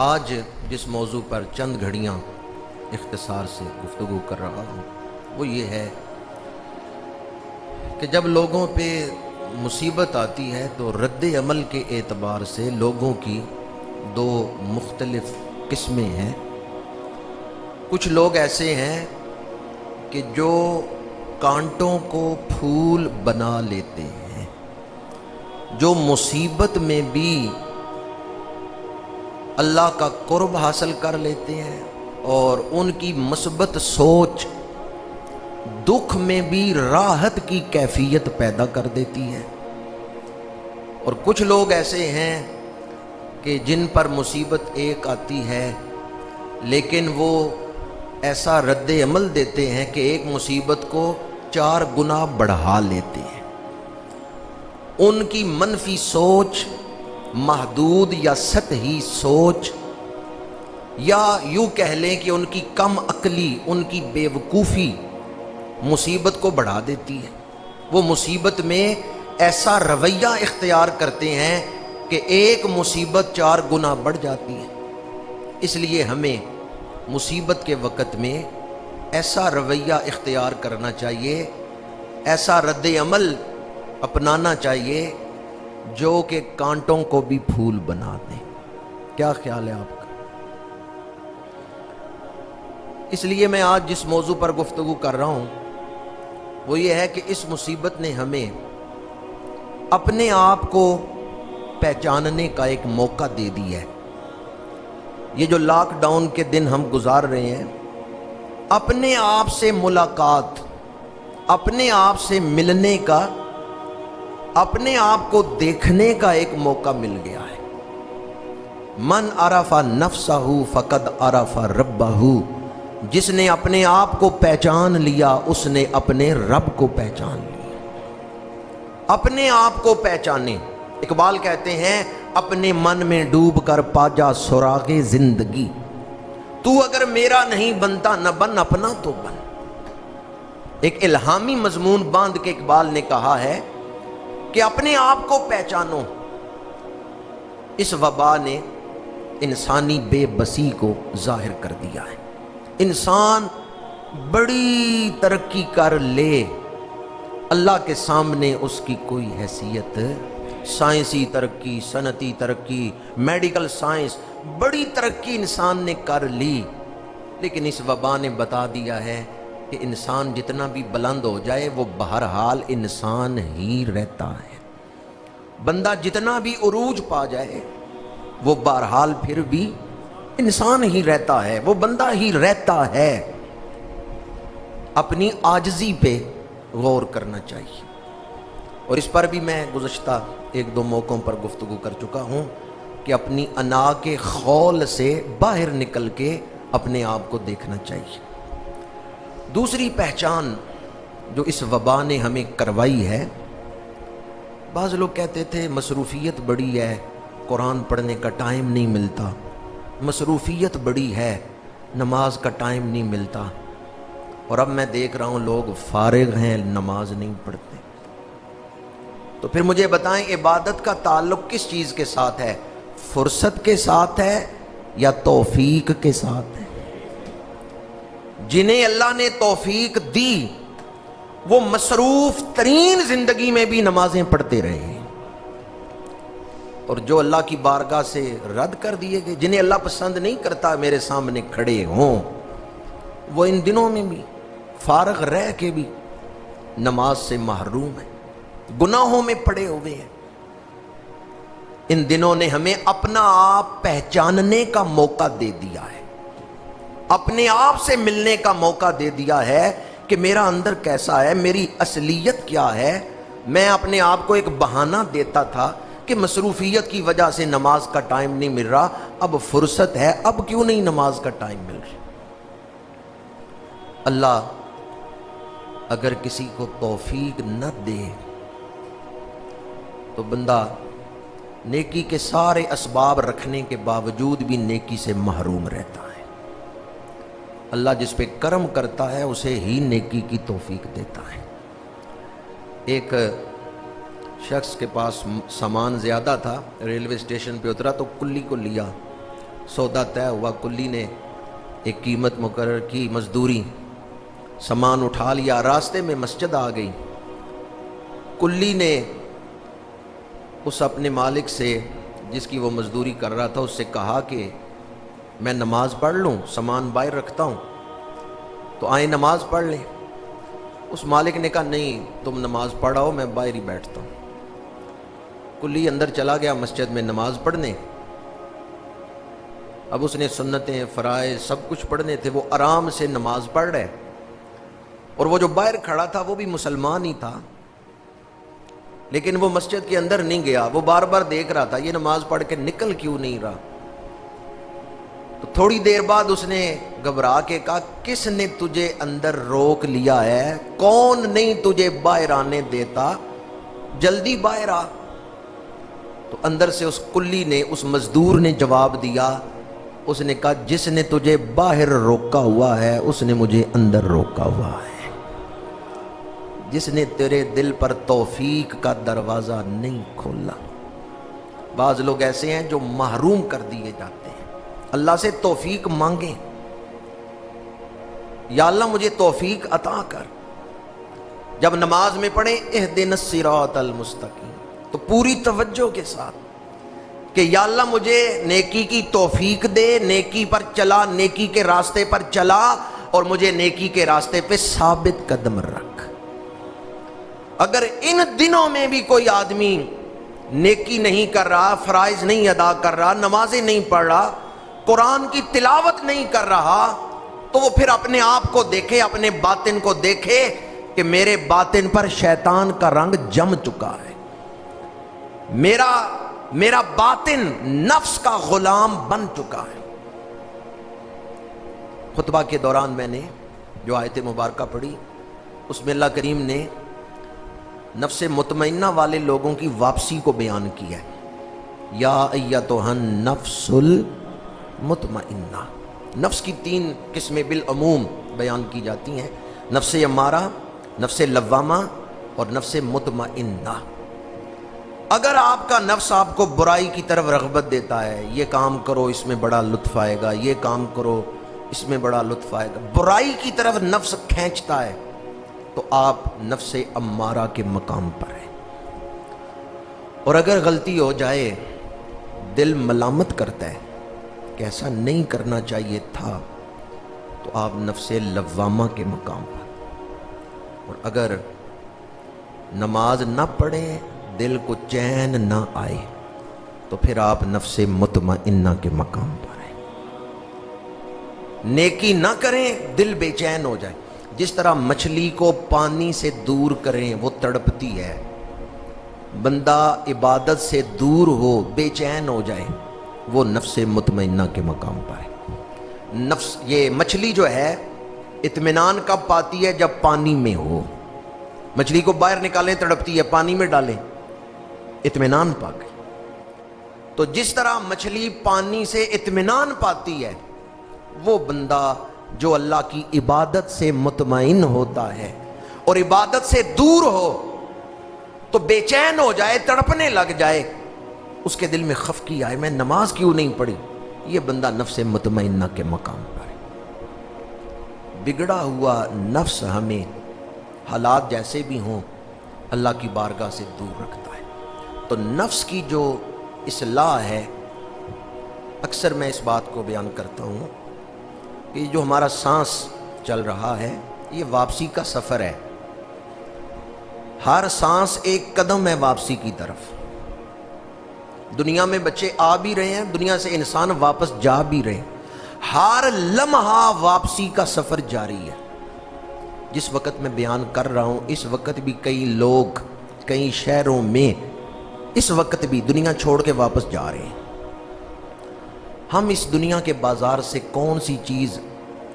آج جس موضوع پر چند گھڑیاں اختصار سے گفتگو کر رہا ہوں وہ یہ ہے کہ جب لوگوں پہ مصیبت آتی ہے تو رد عمل کے اعتبار سے لوگوں کی دو مختلف قسمیں ہیں۔ کچھ لوگ ایسے ہیں کہ جو کانٹوں کو پھول بنا لیتے ہیں، جو مصیبت میں بھی اللہ کا قرب حاصل کر لیتے ہیں اور ان کی مثبت سوچ دکھ میں بھی راحت کی کیفیت پیدا کر دیتی ہے۔ اور کچھ لوگ ایسے ہیں کہ جن پر مصیبت ایک آتی ہے لیکن وہ ایسا رد عمل دیتے ہیں کہ ایک مصیبت کو 4 گنا بڑھا لیتے ہیں۔ ان کی منفی سوچ، محدود یا سطحی سوچ، یا یوں کہہ لیں کہ ان کی کم عقلی، ان کی بے وقوفی مصیبت کو بڑھا دیتی ہے۔ وہ مصیبت میں ایسا رویہ اختیار کرتے ہیں کہ ایک مصیبت 4 گنا بڑھ جاتی ہے۔ اس لیے ہمیں مصیبت کے وقت میں ایسا رویہ اختیار کرنا چاہیے، ایسا رد عمل اپنانا چاہیے جو کہ کانٹوں کو بھی پھول بنا دے۔ کیا خیال ہے آپ کا؟ اس لیے میں آج جس موضوع پر گفتگو کر رہا ہوں وہ یہ ہے کہ اس مصیبت نے ہمیں اپنے آپ کو پہچاننے کا ایک موقع دے دی ہے۔ یہ جو لاک ڈاؤن کے دن ہم گزار رہے ہیں، اپنے آپ سے ملاقات، اپنے آپ سے ملنے کا، اپنے آپ کو دیکھنے کا ایک موقع مل گیا ہے۔ من عرف نفسہ فقد عرف ربہ، جس نے اپنے آپ کو پہچان لیا اس نے اپنے رب کو پہچان لیا۔ اپنے آپ کو پہچانے۔ اقبال کہتے ہیں اپنے من میں ڈوب کر پا جا سراغ زندگی، تو اگر میرا نہیں بنتا نہ بن اپنا تو بن۔ ایک الہامی مضمون باندھ کے اقبال نے کہا ہے کہ اپنے آپ کو پہچانو۔ اس وبا نے انسانی بے بسی کو ظاہر کر دیا ہے۔ انسان بڑی ترقی کر لے، اللہ کے سامنے اس کی کوئی حیثیت، سائنسی ترقی، صنعتی ترقی، میڈیکل سائنس، بڑی ترقی انسان نے کر لی، لیکن اس وبا نے بتا دیا ہے کہ انسان جتنا بھی بلند ہو جائے وہ بہرحال انسان ہی رہتا ہے۔ بندہ جتنا بھی عروج پا جائے وہ بہرحال پھر بھی انسان ہی رہتا ہے، وہ بندہ ہی رہتا ہے۔ اپنی عاجزی پہ غور کرنا چاہیے، اور اس پر بھی میں گزشتہ 1-2 موقعوں پر گفتگو کر چکا ہوں کہ اپنی انا کے خول سے باہر نکل کے اپنے آپ کو دیکھنا چاہیے۔ دوسری پہچان جو اس وبا نے ہمیں کروائی ہے، بعض لوگ کہتے تھے مصروفیت بڑی ہے، قرآن پڑھنے کا ٹائم نہیں ملتا، مصروفیت بڑی ہے، نماز کا ٹائم نہیں ملتا، اور اب میں دیکھ رہا ہوں لوگ فارغ ہیں، نماز نہیں پڑھتے۔ تو پھر مجھے بتائیں عبادت کا تعلق کس چیز کے ساتھ ہے؟ فرصت کے ساتھ ہے یا توفیق کے ساتھ ہے؟ جنہیں اللہ نے توفیق دی وہ مصروف ترین زندگی میں بھی نمازیں پڑھتے رہے، اور جو اللہ کی بارگاہ سے رد کر دیے گئے، جنہیں اللہ پسند نہیں کرتا میرے سامنے کھڑے ہوں، وہ ان دنوں میں بھی فارغ رہ کے بھی نماز سے محروم ہیں، گناہوں میں پڑے ہوئے ہیں۔ ان دنوں نے ہمیں اپنا آپ پہچاننے کا موقع دے دیا ہے، اپنے آپ سے ملنے کا موقع دے دیا ہے کہ میرا اندر کیسا ہے، میری اصلیت کیا ہے۔ میں اپنے آپ کو ایک بہانہ دیتا تھا کہ مصروفیت کی وجہ سے نماز کا ٹائم نہیں مل رہا، اب فرصت ہے، اب کیوں نہیں نماز کا ٹائم مل رہا۔ اللہ اگر کسی کو توفیق نہ دے تو بندہ نیکی کے سارے اسباب رکھنے کے باوجود بھی نیکی سے محروم رہتا ہے۔ اللہ جس پہ کرم کرتا ہے اسے ہی نیکی کی توفیق دیتا ہے۔ ایک شخص کے پاس سامان زیادہ تھا، ریلوے اسٹیشن پہ اترا تو کلی کو لیا، सौदा तय हुआ, कुल्ली ने एक कीमत मुकर्रर की, मजदूरी, सामान उठा लिया, रास्ते में मस्जिद आ गई। कुल्ली ने उस अपने मालिक से जिसकी वो मजदूरी कर रहा था उससे कहा कि मैं नमाज पढ़ लूँ, सामान बाहर रखता हूँ, तो आए नमाज पढ़ लें। उस मालिक ने कहा नहीं, तुम नमाज पढ़ाओ, मैं बाहर ही बैठता हूँ। कुल्ली अंदर चला गया मस्जिद में नमाज पढ़ने। अब उसने सुन्नतें, फराइज सब कुछ पढ़ने थे, वो आराम से नमाज पढ़ रहे, और वो जो बाहर खड़ा था वो भी मुसलमान ही था, लेकिन वो मस्जिद के अंदर नहीं गया। वो बार बार देख रहा था ये नमाज पढ़ के निकल क्यों नहीं रहा। तो थोड़ी देर बाद उसने घबरा के कहा, किसने तुझे अंदर रोक लिया है? कौन नहीं तुझे बाहर आने देता? जल्दी बाहर आ। तो अंदर से उस कुल्ली ने, उस मजदूर ने जवाब दिया, उसने कहा जिसने तुझे बाहर रोका हुआ है उसने मुझे अंदर रोका हुआ है। जिसने तेरे दिल पर तौफीक का दरवाजा नहीं खोला। बाज लोग ऐसे हैं जो महरूम कर दिए जाते हैं। अल्लाह से तौफीक मांगे, या अल्लाह मुझे तौफीक अता कर। जब नमाज में पढ़े इहदिनस सिरातल मुस्तकीम, तो पूरी तवज्जो के साथ कि या अल्लाह मुझे नेकी की तौफीक दे, नेकी पर चला, नेकी के रास्ते पर चला, और मुझे नेकी के रास्ते पे साबित कदम रख। अगर इन दिनों में भी कोई आदमी नेकी नहीं कर रहा, फराइज नहीं अदा कर रहा, नमाजें नहीं पढ़ रहा, कुरान की तिलावत नहीं कर रहा, तो वो फिर अपने आप को देखे, अपने बातिन को देखे कि मेरे बातिन पर शैतान का रंग जम चुका है। मेरा बातिन नफ्स का गुलाम बन चुका है। खुतबा के दौरान मैंने जो आयत मुबारका पढ़ी उसमें अल्लाह करीम ने नफ्स मुतमइन्ना वाले लोगों की वापसी को बयान किया है। या अय्यतुहन नफ्सुल मुतमइन्ना। नफ्स की 3 किस्में बिल अमूम बयान की जाती हैं, नफ्स अम्मारा, नफ्स लव्वामा और नफ्स मुतमइन्ना। अगर आपका नफ्स आपको बुराई की तरफ रग़बत देता है, ये काम करो इसमें बड़ा लुत्फ़ आएगा, ये काम करो इसमें बड़ा लुत्फ़ आएगा, बुराई की तरफ नफ्स खींचता है, तो आप नफ्स अम्मारा के मकाम पर हैं। और अगर गलती हो जाए, दिल मलामत करता है कि ऐसा नहीं करना चाहिए था, तो आप नफ्स लव्वामा के मकाम पर। और अगर नमाज ना पढ़े, दिल को चैन ना आए, तो फिर आप नफ्स मुतमइन्ना के मकाम पर हैं। नेकी ना करें, दिल बेचैन हो जाए। जिस तरह मछली को पानी से दूर करें वो तड़पती है, बंदा इबादत से दूर हो, बेचैन हो जाए, वो नफ्स मुतमइन्ना के मकाम पर है। नफ्स, ये मछली जो है इत्मीनान कब पाती है? जब पानी में हो। मछली को बाहर निकालें तड़पती है, पानी में डालें इत्मीनान पा गई। तो जिस तरह मछली पानी से इत्मीनान पाती है, वो बंदा जो अल्लाह की इबादत से मुतमईन होता है और इबादत से दूर हो तो बेचैन हो जाए, तड़पने लग जाए, उसके दिल में खफकी आए, मैं नमाज क्यों नहीं पढ़ी, ये बंदा नफ्स मुतमइन्ना के मकाम पर है। बिगड़ा हुआ नफ्स हमें हालात जैसे भी हों अल्लाह की बारगाह से दूर रखता है। तो नफ्स की जो इस्लाह है, अक्सर मैं इस बात को बयान करता हूँ कि जो हमारा सांस चल रहा है ये वापसी का सफ़र है। हर सांस एक कदम है वापसी की तरफ। दुनिया में बच्चे आ भी रहे हैं, दुनिया से इंसान वापस जा भी रहे हैं। हर लम्हा वापसी का सफ़र जारी है। जिस वक़्त मैं बयान कर रहा हूँ इस वक़्त भी कई लोग कई शहरों में इस वक़्त भी दुनिया छोड़ के वापस जा रहे हैं। हम इस दुनिया के बाज़ार से कौन सी चीज़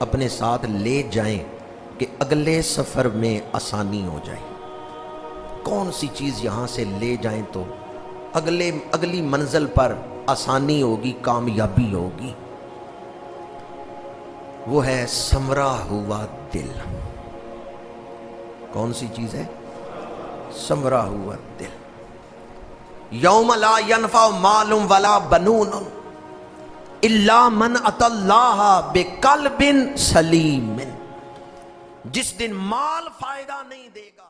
अपने साथ ले जाएं कि अगले सफ़र में आसानी हो जाए, कौन सी चीज़ यहाँ से ले जाएं तो अगली मंजिल पर आसानी होगी, कामयाबी होगी। वो है संवरा हुआ दिल। कौन सी चीज़ है? संवरा हुआ दिल। यौम ला यनफा मालुम वला बनून الا من اتی اللہ بقلب سلیم، جس دن مال فائدہ نہیں دے گا